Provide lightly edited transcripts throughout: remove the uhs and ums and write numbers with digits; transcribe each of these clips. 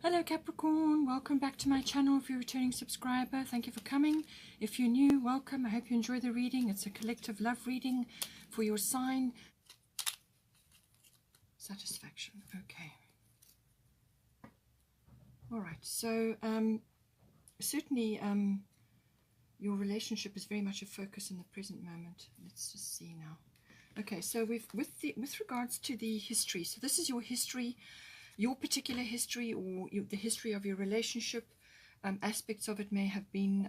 Hello Capricorn, welcome back to my channel. If you're a returning subscriber, thank you for coming. If you're new, welcome. I hope you enjoy the reading. It's a collective love reading for your sign. Satisfaction. Okay. Alright, so certainly your relationship is very much a focus in the present moment. Let's just see now. Okay, so with regards to the history, so this is your history, your particular history, or the history of your relationship. Aspects of it may have been,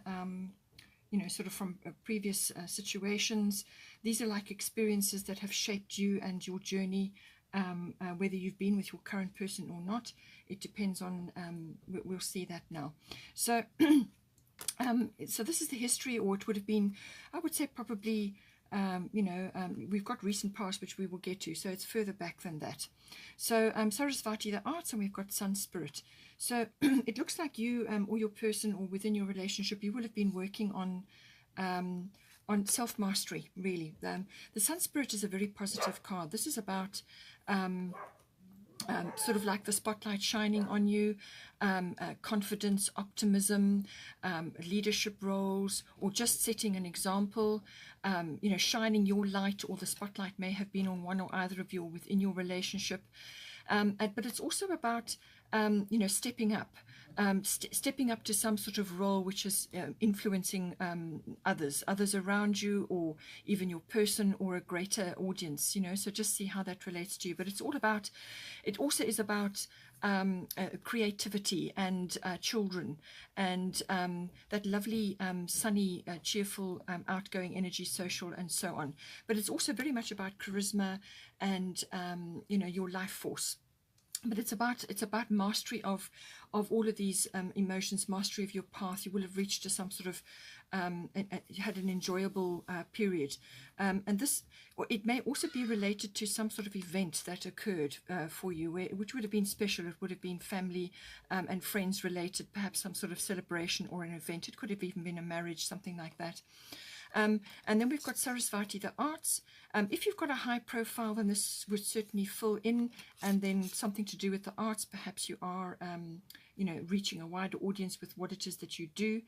sort of from previous situations. These are like experiences that have shaped you and your journey, whether you've been with your current person or not. It depends on, we'll see that now. So, so this is the history, or it would have been, I would say probably, we've got recent past, which we will get to, so it's further back than that. So Sarasvati, the arts, and we've got Sun Spirit. So it looks like you or your person, or within your relationship, you will have been working on self-mastery, really. The Sun Spirit is a very positive card. This is about sort of like the spotlight shining on you, confidence, optimism, leadership roles, or just setting an example, shining your light, or the spotlight may have been on one or either of you within your relationship. But it's also about, stepping up. Stepping up to some sort of role which is influencing others around you, or even your person, or a greater audience, so just see how that relates to you. But it also is about creativity and children, and that lovely sunny, cheerful, outgoing energy, social, and so on. But it's also very much about charisma and your life force. But it's about mastery of all of these emotions, mastery of your path. You will have reached to some sort of had an enjoyable period, and this, or it may also be related to some sort of event that occurred for you, which would have been special. It would have been family and friends related, perhaps some sort of celebration or an event. It could have even been a marriage, something like that. And then we've got Sarasvati, the arts. If you've got a high profile, then this would certainly fill in, and then something to do with the arts. Perhaps you are, reaching a wider audience with what it is that you do.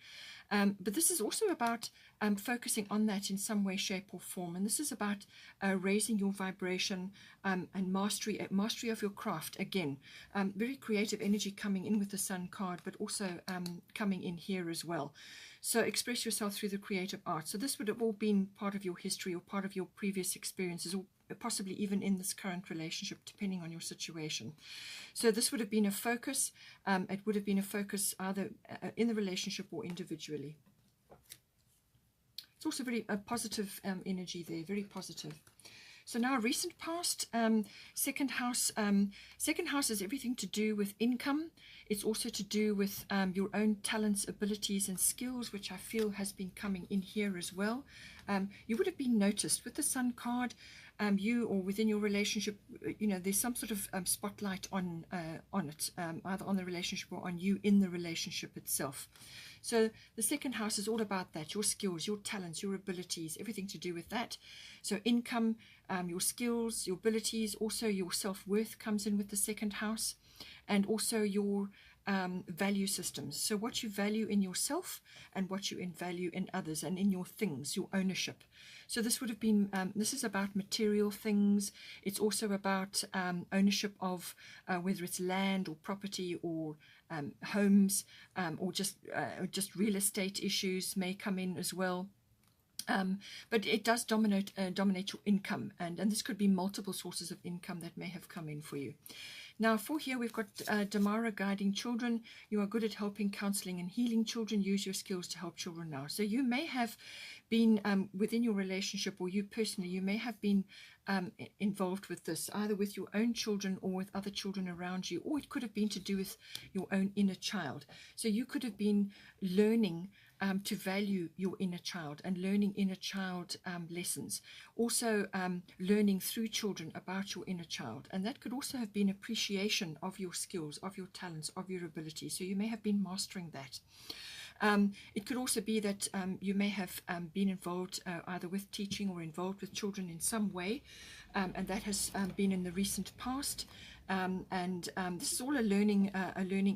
But this is also about focusing on that in some way, shape, or form. And this is about raising your vibration and mastery of your craft. Again, very creative energy coming in with the Sun card, but also coming in here as well. So express yourself through the creative arts. So this would have all been part of your history, or part of your previous experiences, or possibly even in this current relationship, depending on your situation. So this would have been a focus. It would have been a focus either in the relationship or individually. It's also very positive energy there, very positive. So now recent past, second house. Second house is everything to do with income. It's also to do with your own talents, abilities, and skills, which I feel has been coming in here as well. You would have been noticed with the Sun card. You, or within your relationship, there's some sort of spotlight on it, either on the relationship or on you in the relationship itself. So the second house is all about that, your skills, your talents, your abilities, everything to do with that. So income, your skills, your abilities, also your self-worth comes in with the second house, and also your value systems. So what you value in yourself, and what you value in others, and in your things, your ownership. So this would have been, this is about material things. It's also about ownership of whether it's land or property, or homes, or just real estate issues may come in as well. But it does dominate your income, and this could be multiple sources of income that may have come in for you. Now for here we've got Damara, guiding children. You are good at helping, counseling, and healing children. Use your skills to help children now. So you may have been within your relationship, or you personally, you may have been involved with this, either with your own children or with other children around you, or it could have been to do with your own inner child. So you could have been learning to value your inner child, and learning inner child lessons. Also learning through children about your inner child. And that could also have been appreciation of your skills, of your talents, of your abilities. So you may have been mastering that. It could also be that you may have been involved either with teaching or involved with children in some way, and that has been in the recent past. This is all a learning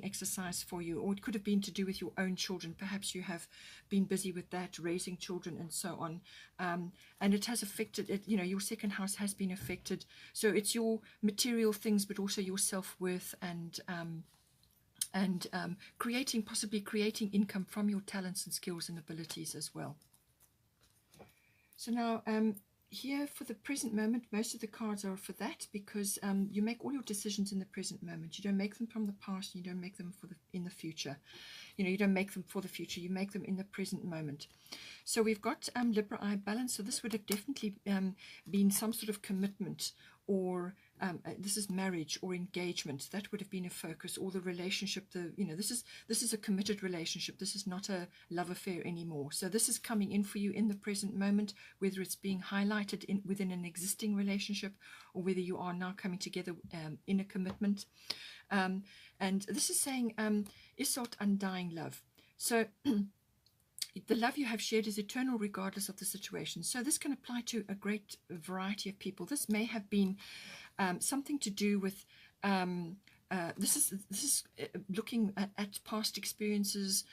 exercise for you, or it could have been to do with your own children. Perhaps you have been busy with that, raising children and so on, and it has affected it. Your second house has been affected, so it's your material things, but also your self-worth and possibly creating income from your talents and skills and abilities as well. So now, here for the present moment, most of the cards are for that, because you make all your decisions in the present moment. You don't make them from the past, and you don't make them in the future. You don't make them for the future, you make them in the present moment. So we've got Libra eye balance. So this would have definitely been some sort of commitment, or this is marriage or engagement. That would have been a focus, or the relationship. This is a committed relationship. This is not a love affair anymore. So this is coming in for you in the present moment, whether it's being highlighted within an existing relationship, or whether you are now coming together in a commitment. And this is saying Isot, undying love. So the love you have shared is eternal regardless of the situation. So this can apply to a great variety of people. This may have been something to do with this is looking at past experiences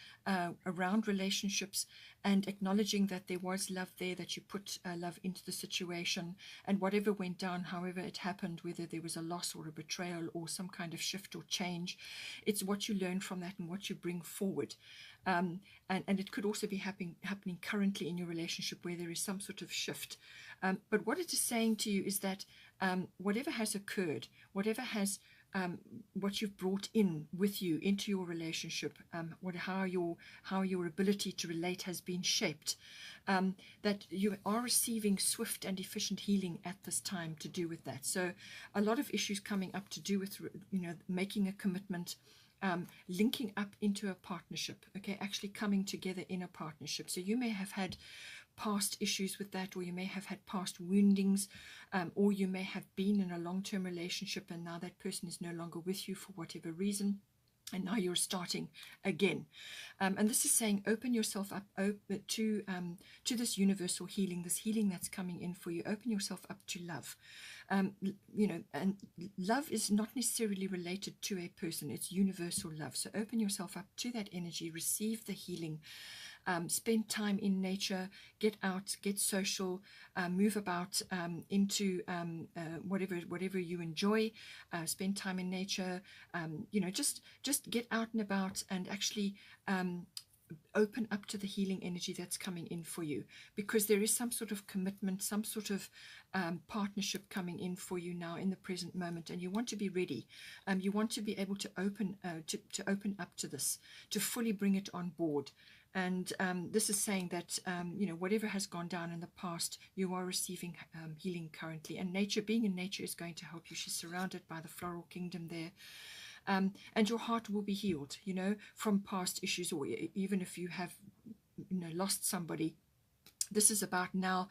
around relationships, and acknowledging that there was love there, that you put love into the situation, and whatever went down, however it happened, whether there was a loss or a betrayal or some kind of shift or change, it's what you learn from that and what you bring forward. And it could also be happening currently in your relationship, where there is some sort of shift. But what it is saying to you is that whatever has occurred, whatever has what you've brought in with you into your relationship, how your ability to relate has been shaped, that you are receiving swift and efficient healing at this time to do with that. So a lot of issues coming up to do with making a commitment, linking up into a partnership, okay, actually coming together in a partnership. So you may have had past issues with that, or you may have had past woundings, or you may have been in a long-term relationship and now that person is no longer with you for whatever reason, and now you're starting again. And this is saying open yourself up to this universal healing, this healing that's coming in for you. Open yourself up to love. And love is not necessarily related to a person, it's universal love. So open yourself up to that energy, receive the healing. Spend time in nature, get out, get social, move about into whatever you enjoy. Spend time in nature. Just get out and about, and actually open up to the healing energy that's coming in for you, because there is some sort of commitment, some sort of partnership coming in for you now in the present moment, and you want to be ready. You want to be able to open up to this, to fully bring it on board. And this is saying that, whatever has gone down in the past, you are receiving healing currently. And nature, being in nature, is going to help you. She's surrounded by the floral kingdom there. And your heart will be healed, from past issues, or even if you have, lost somebody. This is about now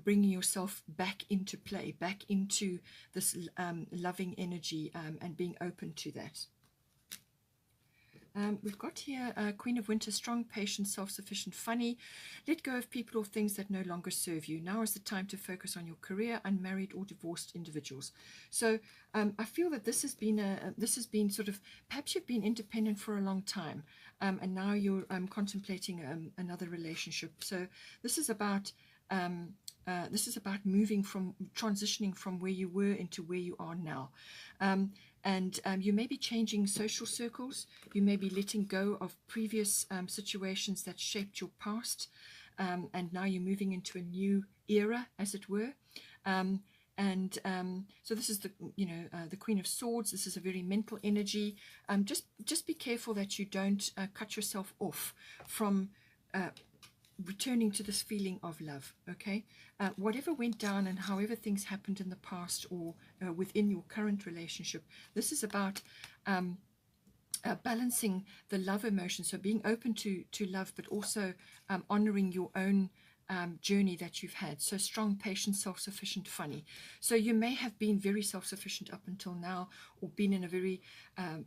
bringing yourself back into play, back into this loving energy, and being open to that. We've got here Queen of Winter, strong, patient, self-sufficient, funny. Let go of people or things that no longer serve you. Now is the time to focus on your career, unmarried or divorced individuals. So I feel that this has been sort of, perhaps you've been independent for a long time, and now you're contemplating another relationship. So this is about transitioning from where you were into where you are now. And you may be changing social circles. You may be letting go of previous situations that shaped your past. And now you're moving into a new era, as it were. So this is the Queen of Swords. This is a very mental energy. Just be careful that you don't cut yourself off from returning to this feeling of love, okay? Whatever went down and however things happened in the past, or within your current relationship, this is about balancing the love emotion, so being open to love, but also honoring your own journey that you've had. So strong, patient, self-sufficient, funny. So you may have been very self-sufficient up until now, or been in a very a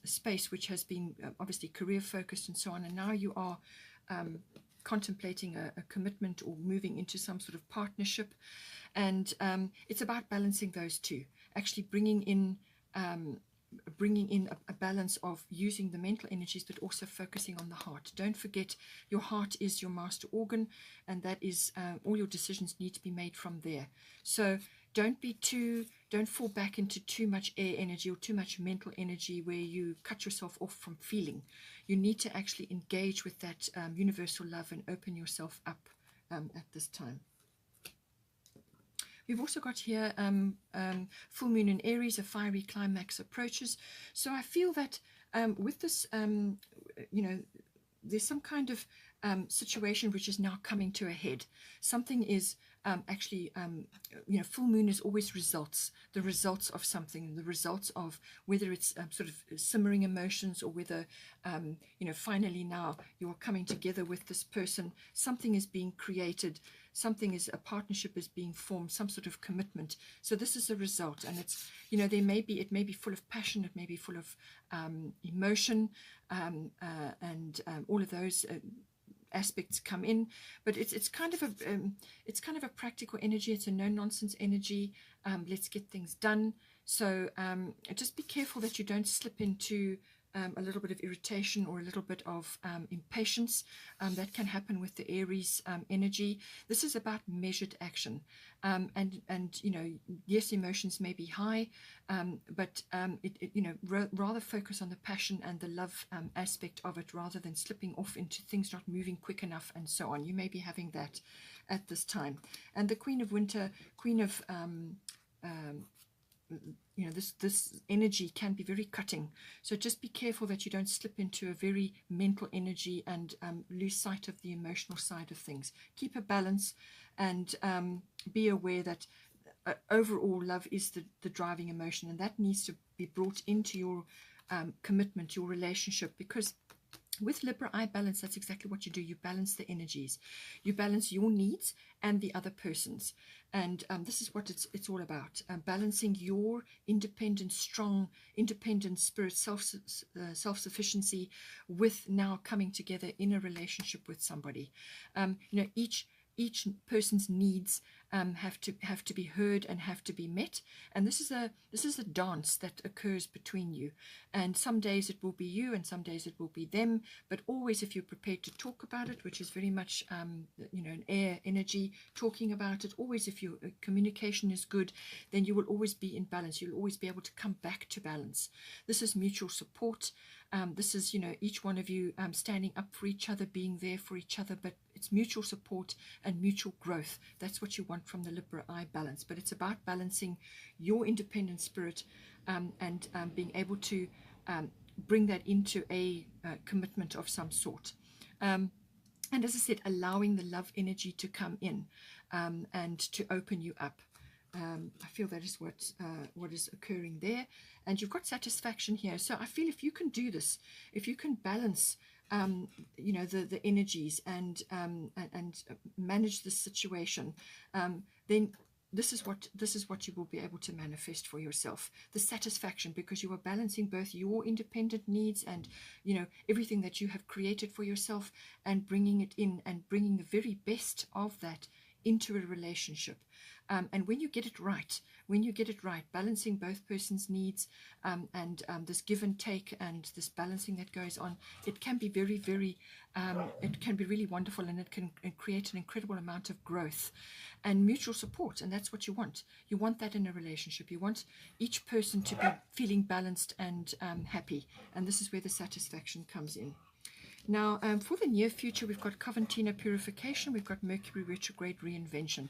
space which has been obviously career focused and so on, and now you are contemplating a commitment or moving into some sort of partnership. And it's about balancing those two, actually bringing in a balance of using the mental energies, but also focusing on the heart. Don't forget, your heart is your master organ, and that is all your decisions need to be made from there. So don't fall back into too much air energy or too much mental energy where you cut yourself off from feeling. You need to actually engage with that universal love and open yourself up at this time. We've also got here full moon in Aries, a fiery climax approaches. So I feel that with this, there's some kind of situation which is now coming to a head. Something is actually, full moon is always the results of something, the results of whether it's sort of simmering emotions or whether, finally now you're coming together with this person. Something is being created. A partnership is being formed, some sort of commitment. So this is a result, and it's, it may be full of passion, it may be full of emotion, and all of those aspects come in, but it's kind of a practical energy. It's a no nonsense energy. Let's get things done. So just be careful that you don't slip into a little bit of irritation or a little bit of impatience. That can happen with the Aries energy. This is about measured action, and yes, emotions may be high, but rather focus on the passion and the love aspect of it, rather than slipping off into things not moving quick enough and so on. You may be having that at this time. And the Queen of Winter, Queen of this energy can be very cutting. So just be careful that you don't slip into a very mental energy and lose sight of the emotional side of things. Keep a balance, and be aware that overall love is the driving emotion, and that needs to be brought into your commitment, your relationship, because with Libra eye balance, that's exactly what you do. You balance the energies. You balance your needs and the other person's. And this is what it's all about. Balancing your independent, strong, independent spirit, self-sufficiency with now coming together in a relationship with somebody. Each person's needs have to be heard and have to be met, and this is a dance that occurs between you. And some days it will be you, and some days it will be them. But always, if you're prepared to talk about it, which is very much an air energy, talking about it. Always, if your communication is good, then you will always be in balance. You'll always be able to come back to balance. This is mutual support. This is each one of you standing up for each other, being there for each other. But it's mutual support and mutual growth. That's what you want from the Libra eye balance. But it's about balancing your independent spirit and being able to bring that into a commitment of some sort. And as I said, allowing the love energy to come in and to open you up. I feel that is what is occurring there. And you've got satisfaction here. So I feel if you can do this, if you can balance the energies and manage this situation, then this is what you will be able to manifest for yourself. The satisfaction, because you are balancing both your independent needs and everything that you have created for yourself, and bringing it in and bringing the very best of that into a relationship. And when you get it right, balancing both persons' needs and this give and take and this balancing that goes on, it can be very, very, it can be really wonderful, and it can create an incredible amount of growth and mutual support. And that's what you want. You want that in a relationship. You want each person to be feeling balanced and happy. And this is where the satisfaction comes in. Now, for the near future, we've got Coventina purification, we've got Mercury retrograde reinvention.